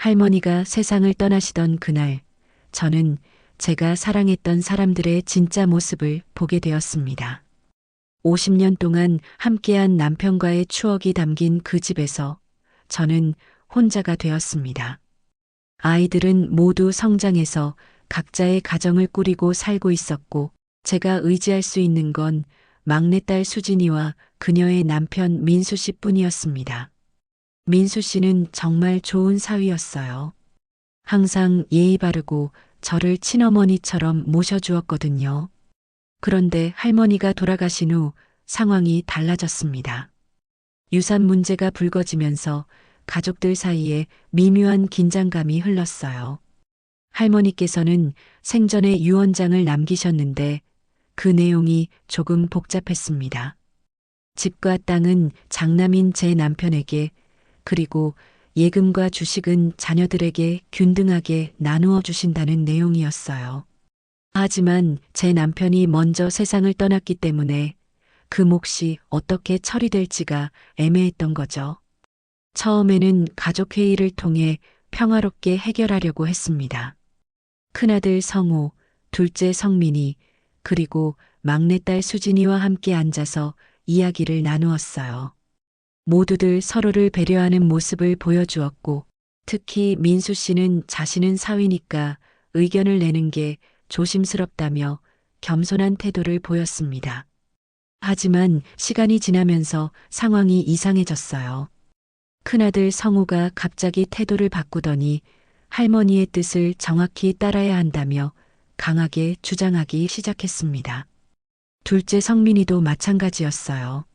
할머니가 세상을 떠나시던 그날, 저는 제가 사랑했던 사람들의 진짜 모습을 보게 되었습니다. 50년 동안 함께한 남편과의 추억이 담긴 그 집에서 저는 혼자가 되었습니다. 아이들은 모두 성장해서 각자의 가정을 꾸리고 살고 있었고, 제가 의지할 수 있는 건 막내딸 수진이와 그녀의 남편 민수 씨 뿐이었습니다. 민수 씨는 정말 좋은 사위였어요. 항상 예의 바르고 저를 친어머니처럼 모셔주었거든요. 그런데 할머니가 돌아가신 후 상황이 달라졌습니다. 유산 문제가 불거지면서 가족들 사이에 미묘한 긴장감이 흘렀어요. 할머니께서는 생전에 유언장을 남기셨는데 그 내용이 조금 복잡했습니다. 집과 땅은 장남인 제 남편에게, 그리고 예금과 주식은 자녀들에게 균등하게 나누어 주신다는 내용이었어요. 하지만 제 남편이 먼저 세상을 떠났기 때문에 그 몫이 어떻게 처리될지가 애매했던 거죠. 처음에는 가족회의를 통해 평화롭게 해결하려고 했습니다. 큰아들 성호, 둘째 성민이, 그리고 막내딸 수진이와 함께 앉아서 이야기를 나누었어요. 모두들 서로를 배려하는 모습을 보여주었고, 특히 민수 씨는 자신은 사위니까 의견을 내는 게 조심스럽다며 겸손한 태도를 보였습니다. 하지만 시간이 지나면서 상황이 이상해졌어요. 큰아들 성우가 갑자기 태도를 바꾸더니 할머니의 뜻을 정확히 따라야 한다며 강하게 주장하기 시작했습니다. 둘째 성민이도 마찬가지였어요.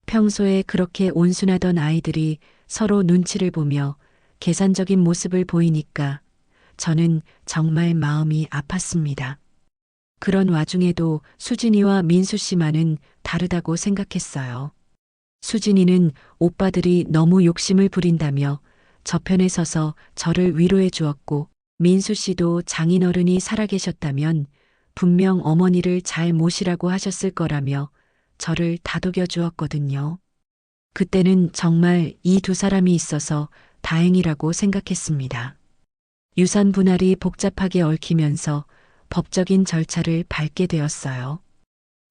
평소에 그렇게 온순하던 아이들이 서로 눈치를 보며 계산적인 모습을 보이니까 저는 정말 마음이 아팠습니다. 그런 와중에도 수진이와 민수 씨만은 다르다고 생각했어요. 수진이는 오빠들이 너무 욕심을 부린다며 저편에 서서 저를 위로해 주었고, 민수 씨도 장인어른이 살아계셨다면 분명 어머니를 잘 모시라고 하셨을 거라며 저를 다독여 주었거든요. 그때는 정말 이 두 사람이 있어서 다행이라고 생각했습니다. 유산 분할이 복잡하게 얽히면서 법적인 절차를 밟게 되었어요.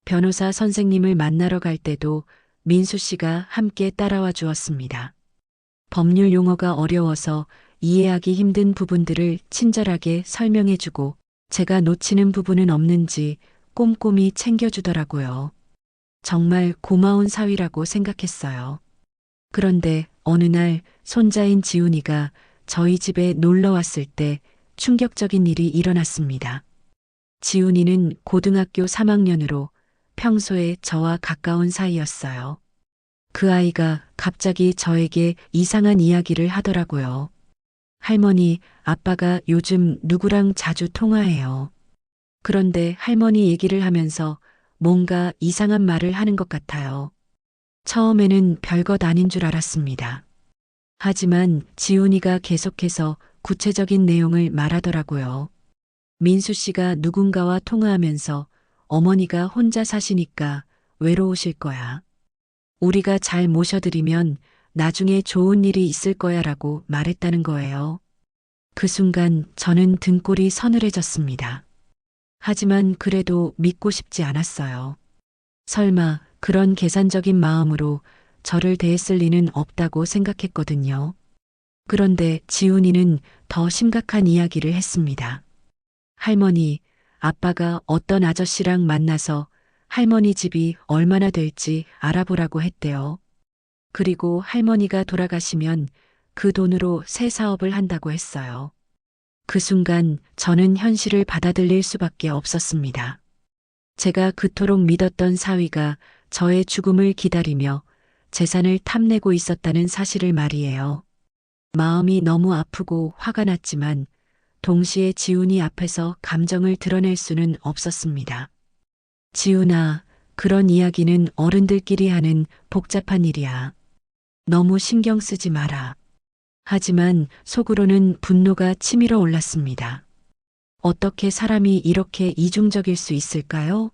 변호사 선생님을 만나러 갈 때도 민수 씨가 함께 따라와 주었습니다. 법률 용어가 어려워서 이해하기 힘든 부분들을 친절하게 설명해 주고, 제가 놓치는 부분은 없는지 꼼꼼히 챙겨주더라고요. 정말 고마운 사위라고 생각했어요. 그런데 어느 날 손자인 지훈이가 저희 집에 놀러 왔을 때 충격적인 일이 일어났습니다. 지훈이는 고등학교 3학년으로 평소에 저와 가까운 사이였어요. 그 아이가 갑자기 저에게 이상한 이야기를 하더라고요. 할머니, 아빠가 요즘 누구랑 자주 통화해요. 그런데 할머니 얘기를 하면서 뭔가 이상한 말을 하는 것 같아요. 처음에는 별것 아닌 줄 알았습니다. 하지만 지훈이가 계속해서 구체적인 내용을 말하더라고요. 민수 씨가 누군가와 통화하면서 어머니가 혼자 사시니까 외로우실 거야. 우리가 잘 모셔드리면 나중에 좋은 일이 있을 거야 라고 말했다는 거예요. 그 순간 저는 등골이 서늘해졌습니다. 하지만 그래도 믿고 싶지 않았어요. 설마 그런 계산적인 마음으로 저를 대했을 리는 없다고 생각했거든요. 그런데 지훈이는 더 심각한 이야기를 했습니다. 할머니, 아빠가 어떤 아저씨랑 만나서 할머니 집이 얼마나 될지 알아보라고 했대요. 그리고 할머니가 돌아가시면 그 돈으로 새 사업을 한다고 했어요. 그 순간 저는 현실을 받아들일 수밖에 없었습니다. 제가 그토록 믿었던 사위가 저의 죽음을 기다리며 재산을 탐내고 있었다는 사실을 말이에요. 마음이 너무 아프고 화가 났지만 동시에 지훈이 앞에서 감정을 드러낼 수는 없었습니다. 지훈아, 그런 이야기는 어른들끼리 하는 복잡한 일이야. 너무 신경 쓰지 마라. 하지만 속으로는 분노가 치밀어 올랐습니다. 어떻게 사람이 이렇게 이중적일 수 있을까요?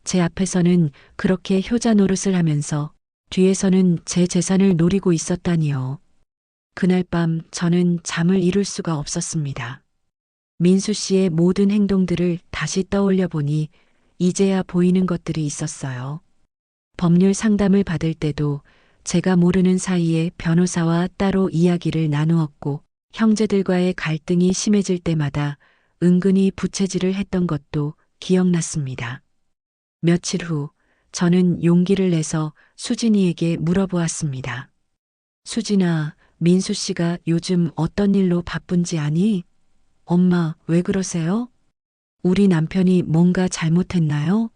제 앞에서는 그렇게 효자 노릇을 하면서 뒤에서는 제 재산을 노리고 있었다니요. 그날 밤 저는 잠을 이룰 수가 없었습니다. 민수 씨의 모든 행동들을 다시 떠올려 보니 이제야 보이는 것들이 있었어요. 법률 상담을 받을 때도 제가 모르는 사이에 변호사와 따로 이야기를 나누었고, 형제들과의 갈등이 심해질 때마다 은근히 부채질을 했던 것도 기억났습니다. 며칠 후 저는 용기를 내서 수진이에게 물어보았습니다. 수진아, 민수 씨가 요즘 어떤 일로 바쁜지 아니? 엄마, 왜 그러세요? 우리 남편이 뭔가 잘못했나요?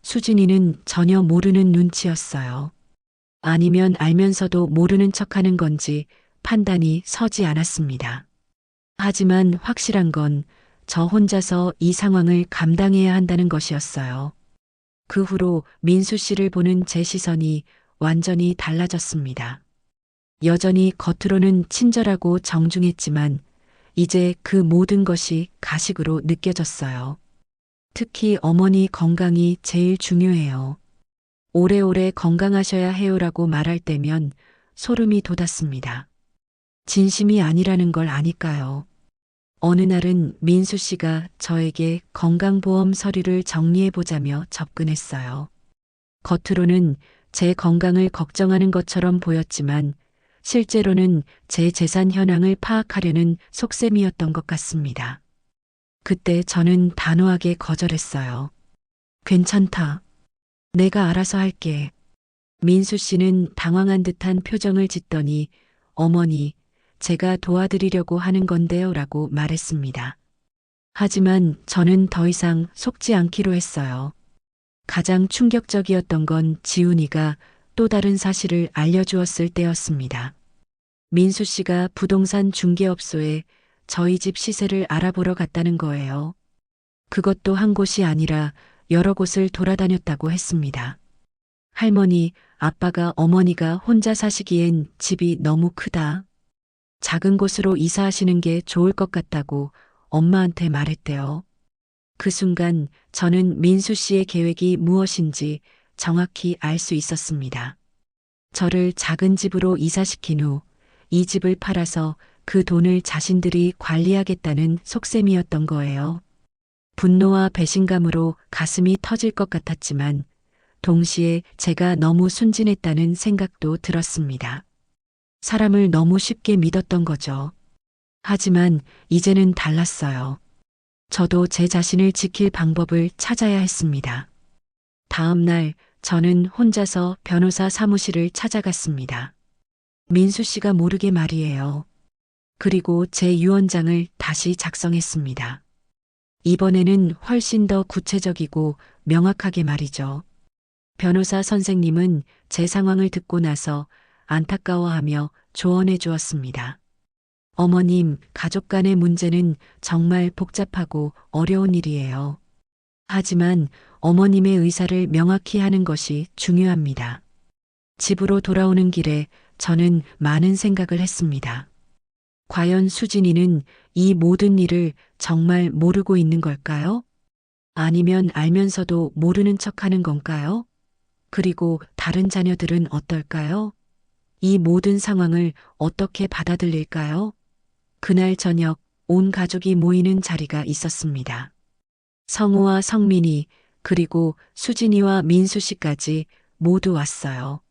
수진이는 전혀 모르는 눈치였어요. 아니면 알면서도 모르는 척하는 건지 판단이 서지 않았습니다. 하지만 확실한 건 저 혼자서 이 상황을 감당해야 한다는 것이었어요. 그 후로 민수 씨를 보는 제 시선이 완전히 달라졌습니다. 여전히 겉으로는 친절하고 정중했지만 이제 그 모든 것이 가식으로 느껴졌어요. 특히 어머니 건강이 제일 중요해요. 오래오래 건강하셔야 해요라고 말할 때면 소름이 돋았습니다. 진심이 아니라는 걸 아니까요. 어느 날은 민수 씨가 저에게 건강보험 서류를 정리해보자며 접근했어요. 겉으로는 제 건강을 걱정하는 것처럼 보였지만 실제로는 제 재산 현황을 파악하려는 속셈이었던 것 같습니다. 그때 저는 단호하게 거절했어요. 괜찮다. 내가 알아서 할게. 민수 씨는 당황한 듯한 표정을 짓더니 어머니, 제가 도와드리려고 하는 건데요 라고 말했습니다. 하지만 저는 더 이상 속지 않기로 했어요. 가장 충격적이었던 건 지훈이가 또 다른 사실을 알려주었을 때였습니다. 민수 씨가 부동산 중개업소에 저희 집 시세를 알아보러 갔다는 거예요. 그것도 한 곳이 아니라 여러 곳을 돌아다녔다고 했습니다. 할머니, 아빠가 어머니가 혼자 사시기엔 집이 너무 크다. 작은 곳으로 이사하시는 게 좋을 것 같다고 엄마한테 말했대요. 그 순간 저는 민수 씨의 계획이 무엇인지 정확히 알 수 있었습니다. 저를 작은 집으로 이사시킨 후 이 집을 팔아서 그 돈을 자신들이 관리하겠다는 속셈이었던 거예요. 분노와 배신감으로 가슴이 터질 것 같았지만 동시에 제가 너무 순진했다는 생각도 들었습니다. 사람을 너무 쉽게 믿었던 거죠. 하지만 이제는 달랐어요. 저도 제 자신을 지킬 방법을 찾아야 했습니다. 다음 날 저는 혼자서 변호사 사무실을 찾아갔습니다. 민수 씨가 모르게 말이에요. 그리고 제 유언장을 다시 작성했습니다. 이번에는 훨씬 더 구체적이고 명확하게 말이죠. 변호사 선생님은 제 상황을 듣고 나서 안타까워하며 조언해 주었습니다. 어머님, 가족 간의 문제는 정말 복잡하고 어려운 일이에요. 하지만 어머님의 의사를 명확히 하는 것이 중요합니다. 집으로 돌아오는 길에 저는 많은 생각을 했습니다. 과연 수진이는 이 모든 일을 정말 모르고 있는 걸까요? 아니면 알면서도 모르는 척하는 건가요? 그리고 다른 자녀들은 어떨까요? 이 모든 상황을 어떻게 받아들일까요? 그날 저녁 온 가족이 모이는 자리가 있었습니다. 성우와 성민이 그리고 수진이와 민수 씨까지 모두 왔어요.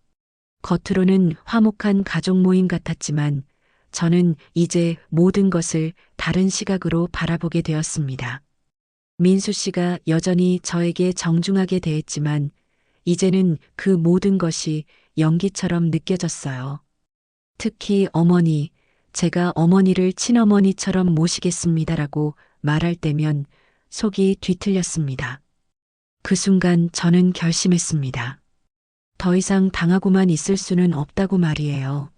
겉으로는 화목한 가족 모임 같았지만 저는 이제 모든 것을 다른 시각으로 바라보게 되었습니다. 민수 씨가 여전히 저에게 정중하게 대했지만 이제는 그 모든 것이 연기처럼 느껴졌어요. 특히 어머니, 제가 어머니를 친어머니처럼 모시겠습니다라고 말할 때면 속이 뒤틀렸습니다. 그 순간 저는 결심했습니다. 더 이상 당하고만 있을 수는 없다고 말이에요.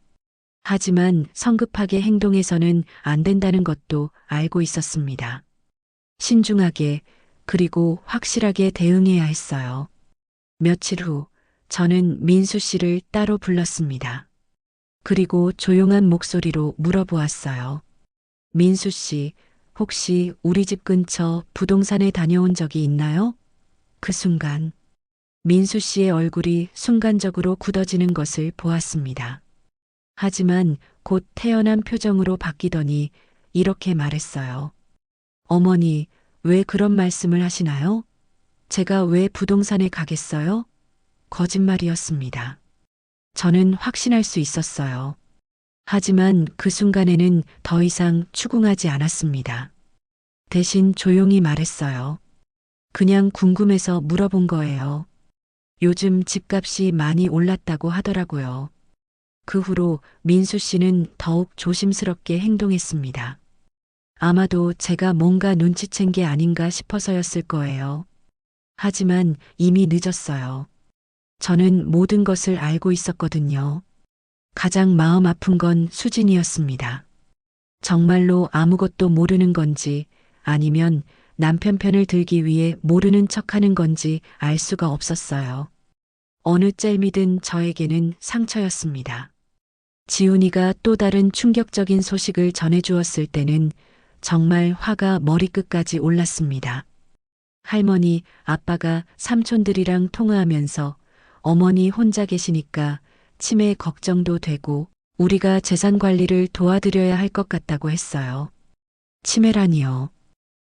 하지만 성급하게 행동해서는 안 된다는 것도 알고 있었습니다. 신중하게 그리고 확실하게 대응해야 했어요. 며칠 후 저는 민수 씨를 따로 불렀습니다. 그리고 조용한 목소리로 물어보았어요. 민수 씨, 혹시 우리 집 근처 부동산에 다녀온 적이 있나요? 그 순간 민수 씨의 얼굴이 순간적으로 굳어지는 것을 보았습니다. 하지만 곧 태연한 표정으로 바뀌더니 이렇게 말했어요. 어머니, 왜 그런 말씀을 하시나요? 제가 왜 부동산에 가겠어요? 거짓말이었습니다. 저는 확신할 수 있었어요. 하지만 그 순간에는 더 이상 추궁하지 않았습니다. 대신 조용히 말했어요. 그냥 궁금해서 물어본 거예요. 요즘 집값이 많이 올랐다고 하더라고요. 그 후로 민수 씨는 더욱 조심스럽게 행동했습니다. 아마도 제가 뭔가 눈치챈 게 아닌가 싶어서였을 거예요. 하지만 이미 늦었어요. 저는 모든 것을 알고 있었거든요. 가장 마음 아픈 건 수진이었습니다. 정말로 아무것도 모르는 건지 아니면 남편 편을 들기 위해 모르는 척하는 건지 알 수가 없었어요. 어느 짤미든 저에게는 상처였습니다. 지훈이가 또 다른 충격적인 소식을 전해주었을 때는 정말 화가 머리끝까지 올랐습니다. 할머니, 아빠가 삼촌들이랑 통화하면서 어머니 혼자 계시니까 치매 걱정도 되고 우리가 재산 관리를 도와드려야 할 것 같다고 했어요. 치매라니요.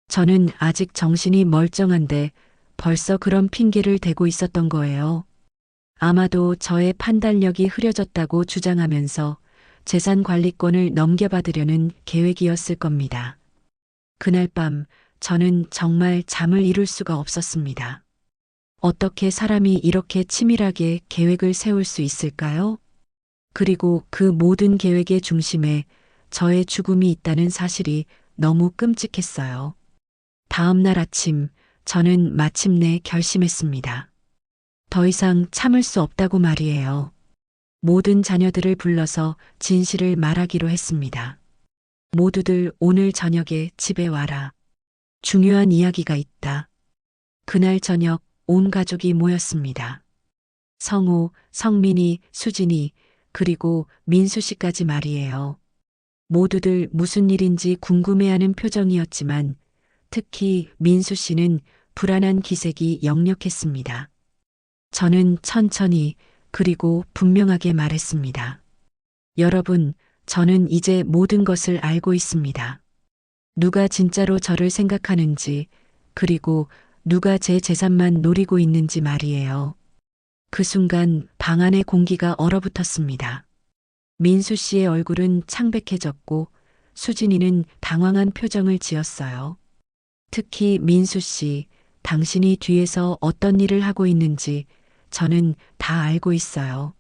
저는 아직 정신이 멀쩡한데 벌써 그런 핑계를 대고 있었던 거예요. 아마도 저의 판단력이 흐려졌다고 주장하면서 재산 관리권을 넘겨받으려는 계획이었을 겁니다. 그날 밤 저는 정말 잠을 이룰 수가 없었습니다. 어떻게 사람이 이렇게 치밀하게 계획을 세울 수 있을까요? 그리고 그 모든 계획의 중심에 저의 죽음이 있다는 사실이 너무 끔찍했어요. 다음 날 아침 저는 마침내 결심했습니다. 더 이상 참을 수 없다고 말이에요. 모든 자녀들을 불러서 진실을 말하기로 했습니다. 모두들 오늘 저녁에 집에 와라. 중요한 이야기가 있다. 그날 저녁 온 가족이 모였습니다. 성우, 성민이, 수진이, 그리고 민수 씨까지 말이에요. 모두들 무슨 일인지 궁금해하는 표정이었지만 특히 민수 씨는 불안한 기색이 역력했습니다. 저는 천천히 그리고 분명하게 말했습니다. 여러분, 저는 이제 모든 것을 알고 있습니다. 누가 진짜로 저를 생각하는지, 그리고 누가 제 재산만 노리고 있는지 말이에요. 그 순간 방 안의 공기가 얼어붙었습니다. 민수 씨의 얼굴은 창백해졌고 수진이는 당황한 표정을 지었어요. 특히 민수 씨, 당신이 뒤에서 어떤 일을 하고 있는지 저는 다 알고 있어요.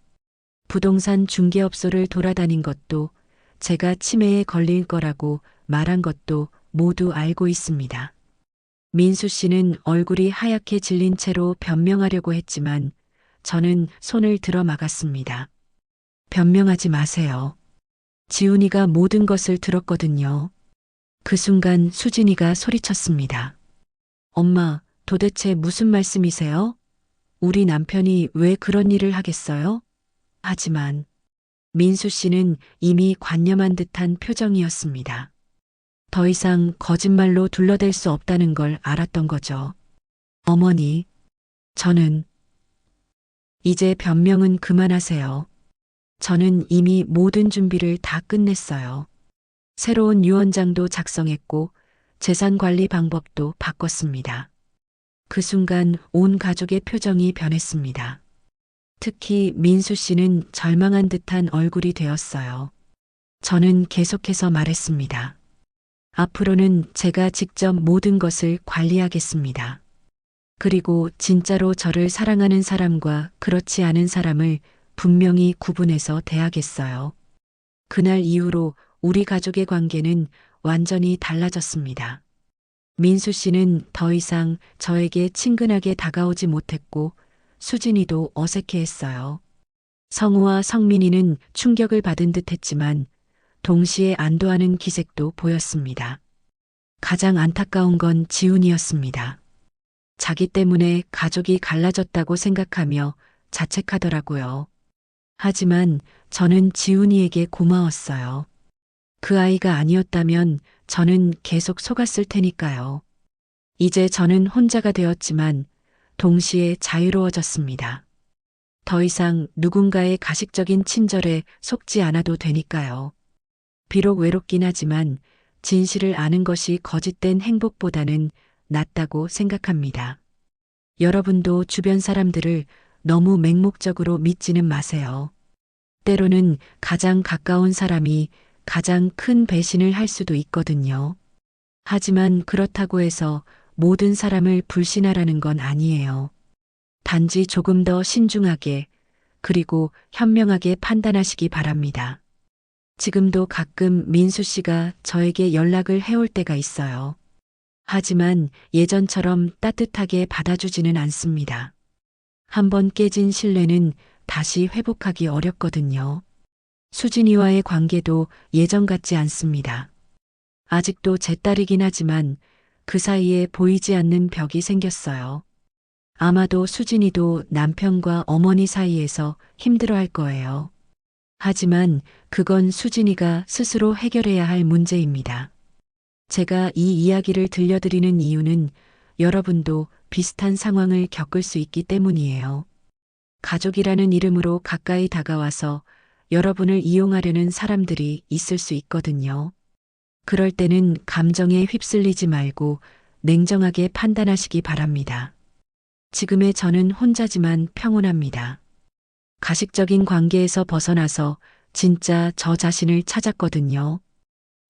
부동산 중개업소를 돌아다닌 것도 제가 치매에 걸릴 거라고 말한 것도 모두 알고 있습니다. 민수 씨는 얼굴이 하얗게 질린 채로 변명하려고 했지만 저는 손을 들어 막았습니다. 변명하지 마세요. 지훈이가 모든 것을 들었거든요. 그 순간 수진이가 소리쳤습니다. 엄마, 도대체 무슨 말씀이세요? 우리 남편이 왜 그런 일을 하겠어요? 하지만 민수 씨는 이미 관념한 듯한 표정이었습니다. 더 이상 거짓말로 둘러댈 수 없다는 걸 알았던 거죠. 어머니, 저는 이제 변명은 그만하세요. 저는 이미 모든 준비를 다 끝냈어요. 새로운 유언장도 작성했고 재산 관리 방법도 바꿨습니다. 그 순간 온 가족의 표정이 변했습니다. 특히 민수 씨는 절망한 듯한 얼굴이 되었어요. 저는 계속해서 말했습니다. 앞으로는 제가 직접 모든 것을 관리하겠습니다. 그리고 진짜로 저를 사랑하는 사람과 그렇지 않은 사람을 분명히 구분해서 대하겠어요. 그날 이후로 우리 가족의 관계는 완전히 달라졌습니다. 민수 씨는 더 이상 저에게 친근하게 다가오지 못했고 수진이도 어색해했어요. 성우와 성민이는 충격을 받은 듯 했지만 동시에 안도하는 기색도 보였습니다. 가장 안타까운 건 지훈이었습니다. 자기 때문에 가족이 갈라졌다고 생각하며 자책하더라고요. 하지만 저는 지훈이에게 고마웠어요. 그 아이가 아니었다면 저는 계속 속았을 테니까요. 이제 저는 혼자가 되었지만 동시에 자유로워졌습니다. 더 이상 누군가의 가식적인 친절에 속지 않아도 되니까요. 비록 외롭긴 하지만 진실을 아는 것이 거짓된 행복보다는 낫다고 생각합니다. 여러분도 주변 사람들을 너무 맹목적으로 믿지는 마세요. 때로는 가장 가까운 사람이 가장 큰 배신을 할 수도 있거든요. 하지만 그렇다고 해서 모든 사람을 불신하라는 건 아니에요. 단지 조금 더 신중하게 그리고 현명하게 판단하시기 바랍니다. 지금도 가끔 민수 씨가 저에게 연락을 해올 때가 있어요. 하지만 예전처럼 따뜻하게 받아주지는 않습니다. 한번 깨진 신뢰는 다시 회복하기 어렵거든요. 수진이와의 관계도 예전 같지 않습니다. 아직도 제 딸이긴 하지만 그 사이에 보이지 않는 벽이 생겼어요. 아마도 수진이도 남편과 어머니 사이에서 힘들어할 거예요. 하지만 그건 수진이가 스스로 해결해야 할 문제입니다. 제가 이 이야기를 들려드리는 이유는 여러분도 비슷한 상황을 겪을 수 있기 때문이에요. 가족이라는 이름으로 가까이 다가와서 여러분을 이용하려는 사람들이 있을 수 있거든요. 그럴 때는 감정에 휩쓸리지 말고 냉정하게 판단하시기 바랍니다. 지금의 저는 혼자지만 평온합니다. 가식적인 관계에서 벗어나서 진짜 저 자신을 찾았거든요.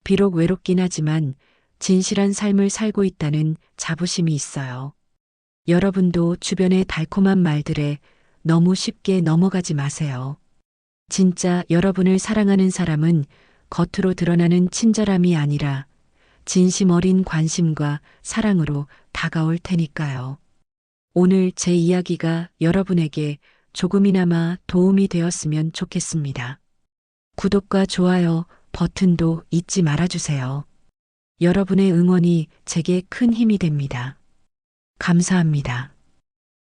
비록 외롭긴 하지만 진실한 삶을 살고 있다는 자부심이 있어요. 여러분도 주변의 달콤한 말들에 너무 쉽게 넘어가지 마세요. 진짜 여러분을 사랑하는 사람은 겉으로 드러나는 친절함이 아니라 진심 어린 관심과 사랑으로 다가올 테니까요. 오늘 제 이야기가 여러분에게 조금이나마 도움이 되었으면 좋겠습니다. 구독과 좋아요 버튼도 잊지 말아주세요. 여러분의 응원이 제게 큰 힘이 됩니다. 감사합니다.